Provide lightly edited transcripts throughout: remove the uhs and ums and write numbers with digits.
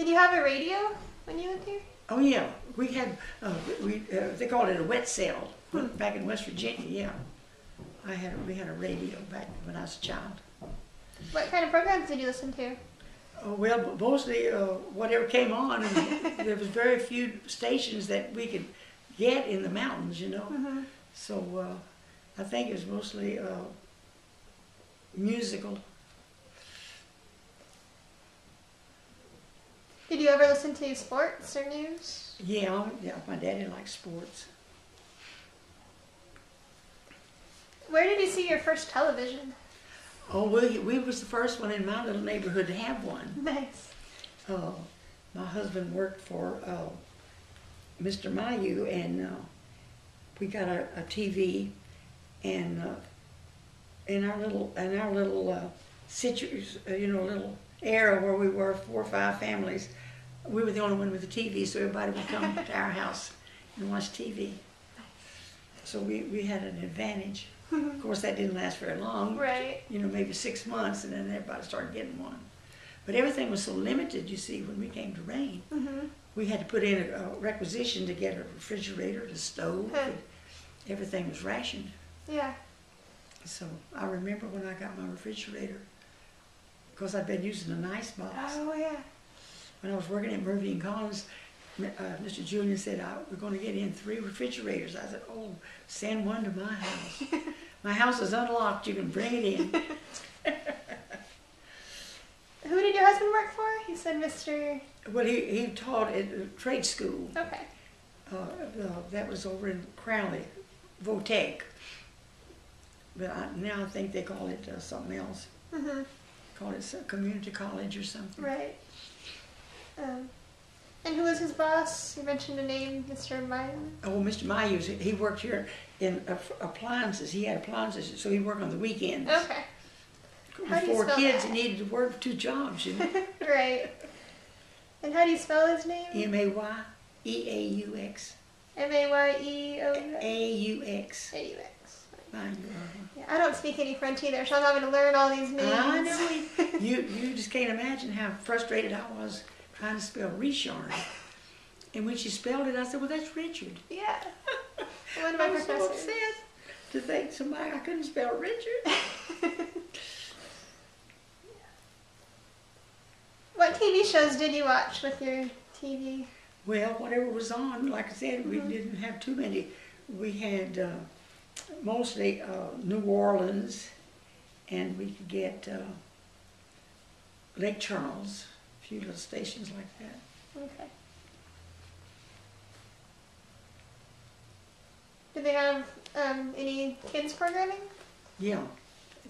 Did you have a radio when you lived here? Oh yeah, we had, they called it a wet cell back in West Virginia, yeah. We had a radio back when I was a child. What kind of programs did you listen to? Well, mostly whatever came on, and there was very few stations that we could get in the mountains, you know. So I think it was mostly musical. Did you ever listen to sports or news? Yeah, my daddy liked sports. Where did you see your first television? Oh, we was the first one in my little neighborhood to have one. Nice. My husband worked for Mr. Mayu, and we got a TV, and in our little little area where we were 4 or 5 families, we were the only one with a TV, so everybody would come to our house and watch TV. So we had an advantage. Of course, that didn't last very long. Right. You know, maybe 6 months, and then everybody started getting one. But everything was so limited, you see, when we came to rain. We had to put in a requisition to get a refrigerator, a stove. And everything was rationed. Yeah. So I remember when I got my refrigerator, because I'd been using an ice box. Oh, yeah. When I was working at Murphy and Collins, Mr. Julian said, we're going to get in 3 refrigerators. I said, oh, send one to my house. My house is unlocked. You can bring it in. Who did your husband work for? He said Mr. Well, he taught at a trade school. Okay. That was over in Crowley, Votech. But now I think they call it something else. Call it community college or something. Right. And who was his boss? You mentioned a name, Mr. Mayu. Oh, Mr. Mayu, he worked here in appliances. He had appliances, so he'd work on the weekends. Okay. With 4 kids, he neneeded to work 2 jobs, you know. Right. And how do you spell his name? M-A-Y-E-A-U-X. M-A-Y-E-O-U-X. A-U-X. A-U-X. Mayu. Yeah, I don't speak any French either, so I'm having to learn all these names. I know. You just can't imagine how frustrated I was trying to spell Richard. And when she spelled it, I said, well, that's Richard. Yeah. One of my I was so professors. upset to think somebody I couldn't spell Richard. What TV shows did you watch with your TV? Well, whatever was on, like I said, we didn't have too many. We had mostly New Orleans, and we could get Lake Charles, a few little stations like that. Okay. Did they have any kids programming? Yeah.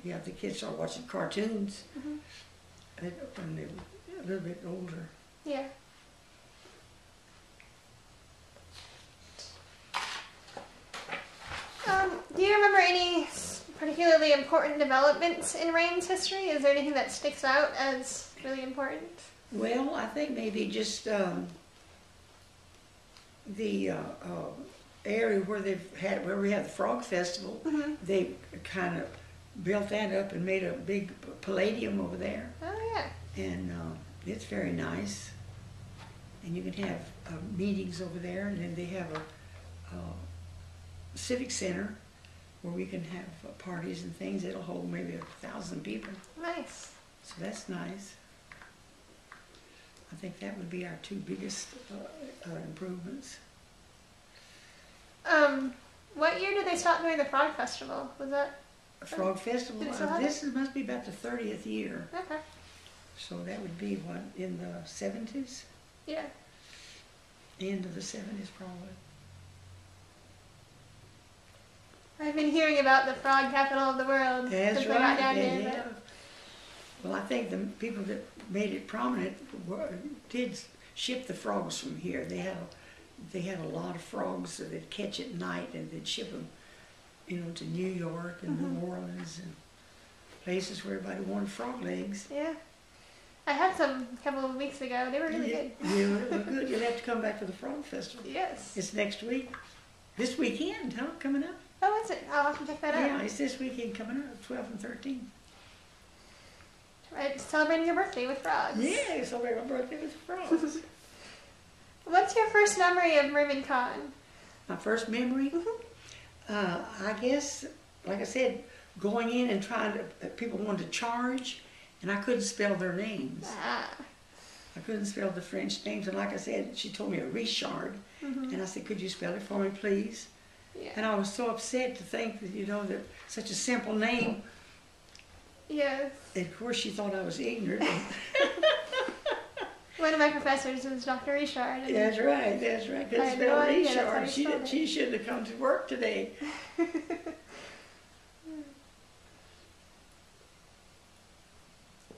Yeah, the kids started watching cartoons when they were a little bit older. Yeah. Do you remember any particularly important developments in Rain's history? Is there anything that sticks out as really important? Well, I think maybe just the area where where we have the Frog Festival, they kind of built that up and made a big palladium over there. Oh yeah. And it's very nice. And you can have meetings over there, and then they have a civic center where we can have parties and things. It'll hold maybe 1,000 people. Nice. So that's nice. I think that would be our 2 biggest improvements. What year did they stop doing the Frog Festival? Was that? Frog Festival, this must be about the 30th year. Okay. So that would be what, in the 70s? Yeah. End of the 70s probably. I've been hearing about the frog capital of the world. That's since right. I got down They here, have. Well, I think the people that made it prominent did ship the frogs from here. They had a lot of frogs that they'd catch at night, and they'd ship them, you know, to New York and New Orleans and places where everybody wanted frog legs. Yeah. I had some a couple of weeks ago. They were really good. Yeah, they were good. You'll have to come back to the Frog Festival. Yes. It's next week. This weekend, huh? Coming up? Oh, is it? I'll have to check that out. Yeah, it's this weekend coming up, 12 and 13. Right, celebrating your birthday with frogs. Yeah, celebrating my birthday with frogs. What's your first memory of Rita? My first memory? I guess, like I said, going in and trying to, people wanted to charge, and I couldn't spell their names. Ah. I couldn't spell the French names, and like I said, she told me a Richard, and I said, could you spell it for me, please? Yeah. And I was so upset to think that, you know, that such a simple name. Yes. And of course, she thought I was ignorant. One of my professors was Dr. Richard. That's right, that's right. Couldn't spell Richard. She shouldn't have come to work today.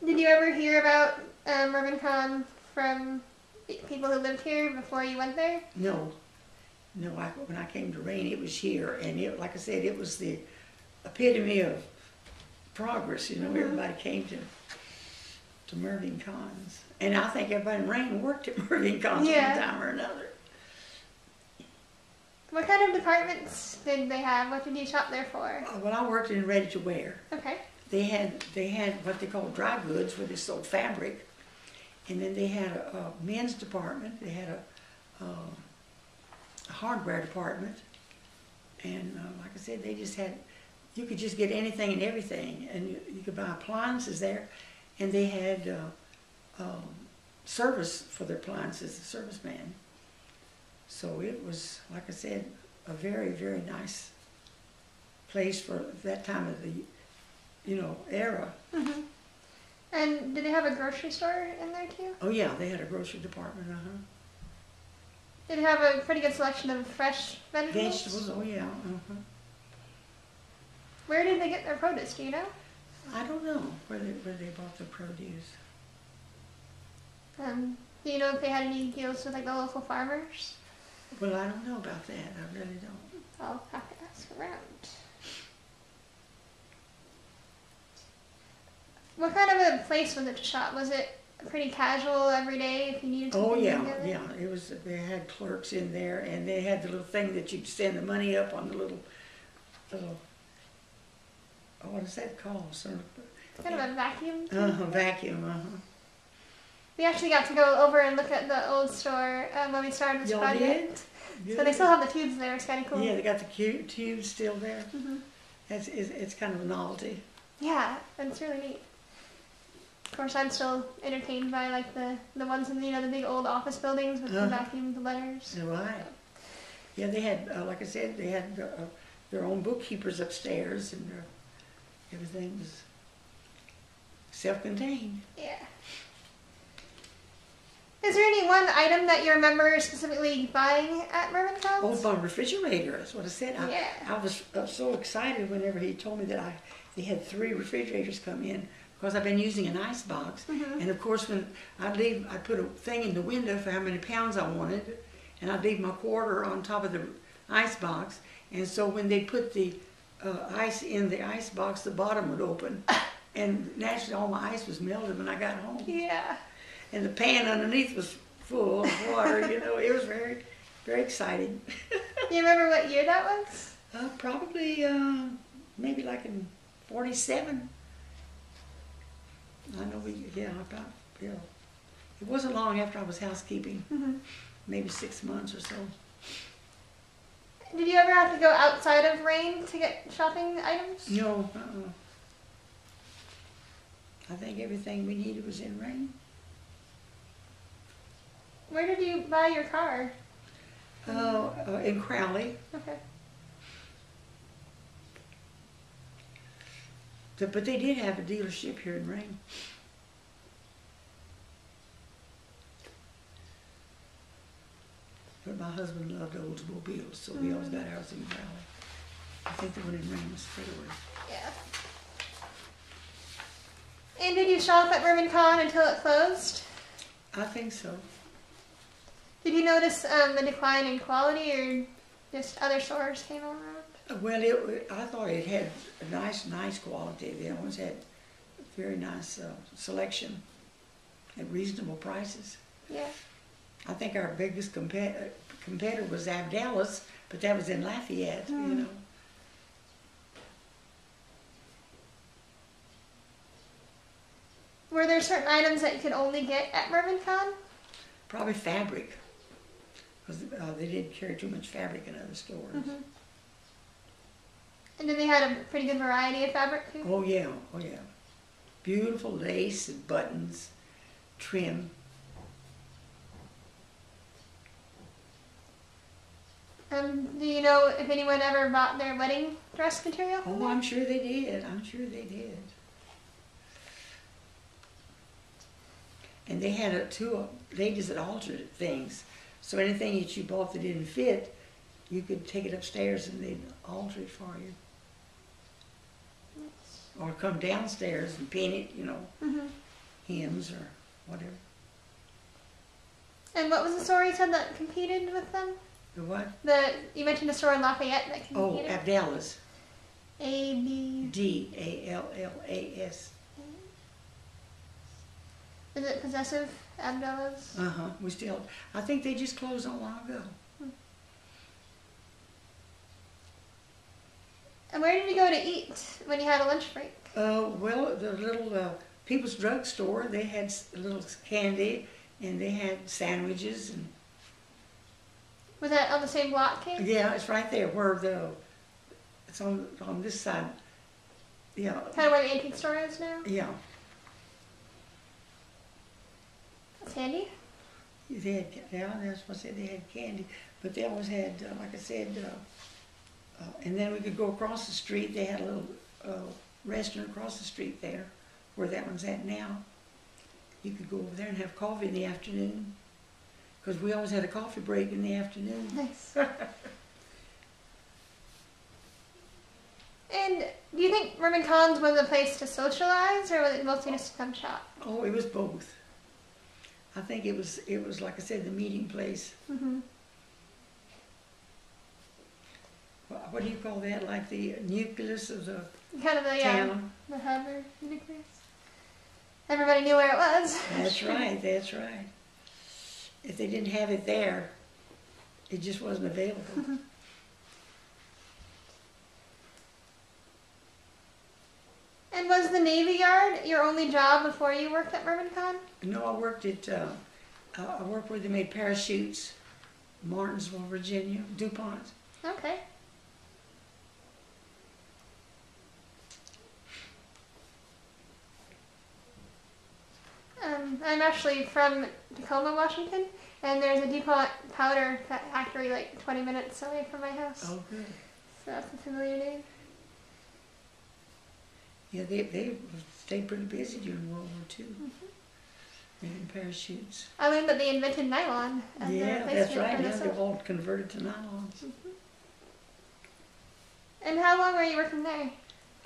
Did you ever hear about Rita from people who lived here before you went there? No. No, when I came to Rain, it was here. And it, like I said, it was the epitome of progress. You know, everybody came to Mervyn Cons. And I think everybody in Rain worked at Mervyn Cons one time or another. What kind of departments did they have? What did you shop there for? Well, I worked in ready to wear. Okay. They had what they called dry goods, where they sold fabric, and then they had a men's department. They had a hardware department, and like I said, they just had, you could just get anything and everything, and you could buy appliances there, and they had service for their appliances, the serviceman. So it was, like I said, a very, very nice place for that time of the, you know, era. And did they have a grocery store in there too? Oh yeah, they had a grocery department, Did it have a pretty good selection of fresh vegetables? Vegetables, oh yeah, Where did they get their produce, do you know? I don't know where they bought their produce. Do you know if they had any deals with like the local farmers? Well, I don't know about that, I really don't. I'll have to ask around. What kind of a place was it to shop? Was it pretty casual every day if you needed to? Oh yeah, yeah. It was. They had clerks in there, and they had the little thing that you'd send the money up on the little. Oh, what is that called? Kind of a vacuum. Vacuum. We actually got to go over and look at the old store when we started this project. So they still have the tubes there. It's kind of cool. Yeah, they got the tubes still there. It's kind of a novelty. Yeah, it's really neat. Of course, I'm still entertained by like the ones in the big old office buildings with the vacuum letters. Right. Yeah, they had, like I said, they had their own bookkeepers upstairs, and everything was self-contained. Yeah. Is there any one item that you remember specifically buying at Mervyn Cons? Oh, my refrigerator, that's what I said. I was so excited whenever he told me that they had 3 refrigerators come in, because I've been using an ice box. And of course, when I'd leave, I'd put a thing in the window for how many pounds I wanted, and I'd leave my quarter on top of the ice box. And so when they put the ice in the ice box, the bottom would open, and naturally all my ice was melted when I got home. Yeah. And the pan underneath was full of water. You know, it was very, very exciting. Do you remember what year that was? Probably maybe like in 47. I know it wasn't long after I was housekeeping, maybe 6 months or so. Did you ever have to go outside of Rain to get shopping items? No, I think everything we needed was in Rain. Where did you buy your car? In Crowley. Okay. But they did have a dealership here in Rain. But my husband loved Oldsmobiles, so we always got ours in Crowley. I think the one in Rain was Ford. Yeah. And did you shop at Mervyn Con until it closed? I think so. Did you notice the decline in quality, or just other stores came around? Well, I thought it had a nice quality. They always had very nice selection at reasonable prices. Yeah. I think our biggest competitor was Abdallas, but that was in Lafayette, you know. Were there certain items that you could only get at Melancon? Probably fabric, because they didn't carry too much fabric in other stores. Mm-hmm. And then they had a pretty good variety of fabric too? Oh yeah, oh yeah. Beautiful lace and buttons, trim. Do you know if anyone ever bought their wedding dress material? Oh, I'm sure they did. I'm sure they did. And they had two ladies that altered things. So anything that you bought that didn't fit, you could take it upstairs and they'd alter it for you. Or come downstairs and pin it, you know, hems or whatever. And what was the store you said that competed with them? The what? You mentioned a store in Lafayette that competed. Oh, Abdallah's. A-B... D-A-L-L-A-S. Is it Possessive Abdallah's? Uh-huh. We still, I think they just closed not long ago. And where did you go to eat when you had a lunch break? Well, the little People's Drug Store, they had a little candy, and they had sandwiches. And Was that on the same block, Kate? yeah, it's right there where it's on this side. Yeah. Kind of where the antique store is now? Yeah. That's handy. They had, yeah, that's what I said, they had candy. But they always had, like I said, and then we could go across the street. They had a little restaurant across the street there, where that one's at now. You could go over there and have coffee in the afternoon, because we always had a coffee break in the afternoon. Nice. And do you think Melancon was a place to socialize, or was it mostly just to come shop? Oh, it was both. I think it was like I said, the meeting place. Mm-hmm. What do you call that? Like the nucleus of the Kind of the town? The hub or nucleus. Everybody knew where it was. That's right, that's right. If they didn't have it there, it just wasn't available. And was the Navy Yard your only job before you worked at Melancon? No, I worked at, I worked where they made parachutes, Martinsville, Virginia, DuPont. Okay. I'm actually from Tacoma, Washington, and there's a DuPont powder factory like 20 minutes away from my house. Oh, good. So that's a familiar name. Yeah, they stayed pretty busy during World War II, making parachutes. I learned that they invented nylon as the Yeah, replacement that's right. for the Now silk. they've all converted to nylons. And how long were you working there?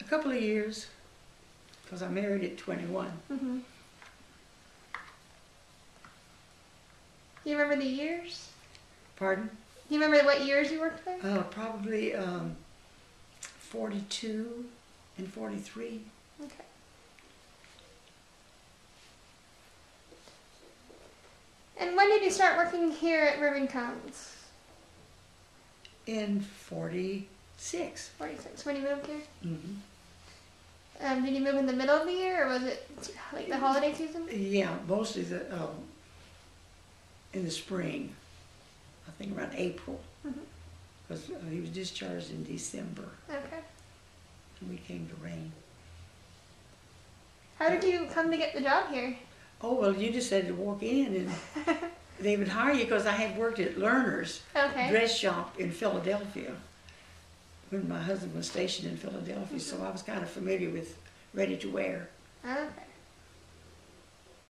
A couple of years, because I married at 21. Do you remember the years? Pardon? Do you remember what years you worked there? Probably 42 and 43. Okay. And when did you start working here at Melancon? In 46. 46, when you moved here? Mm-hmm. Did you move in the middle of the year, or was it like the holiday season? Yeah, mostly in the spring. I think around April. Because he was discharged in December. Okay. And we came to Rain. How did you come to get the job here? Oh, well, you just had to walk in and they would hire you, because I had worked at Lerner's dress shop in Philadelphia when my husband was stationed in Philadelphia, so I was kind of familiar with ready to wear. Okay.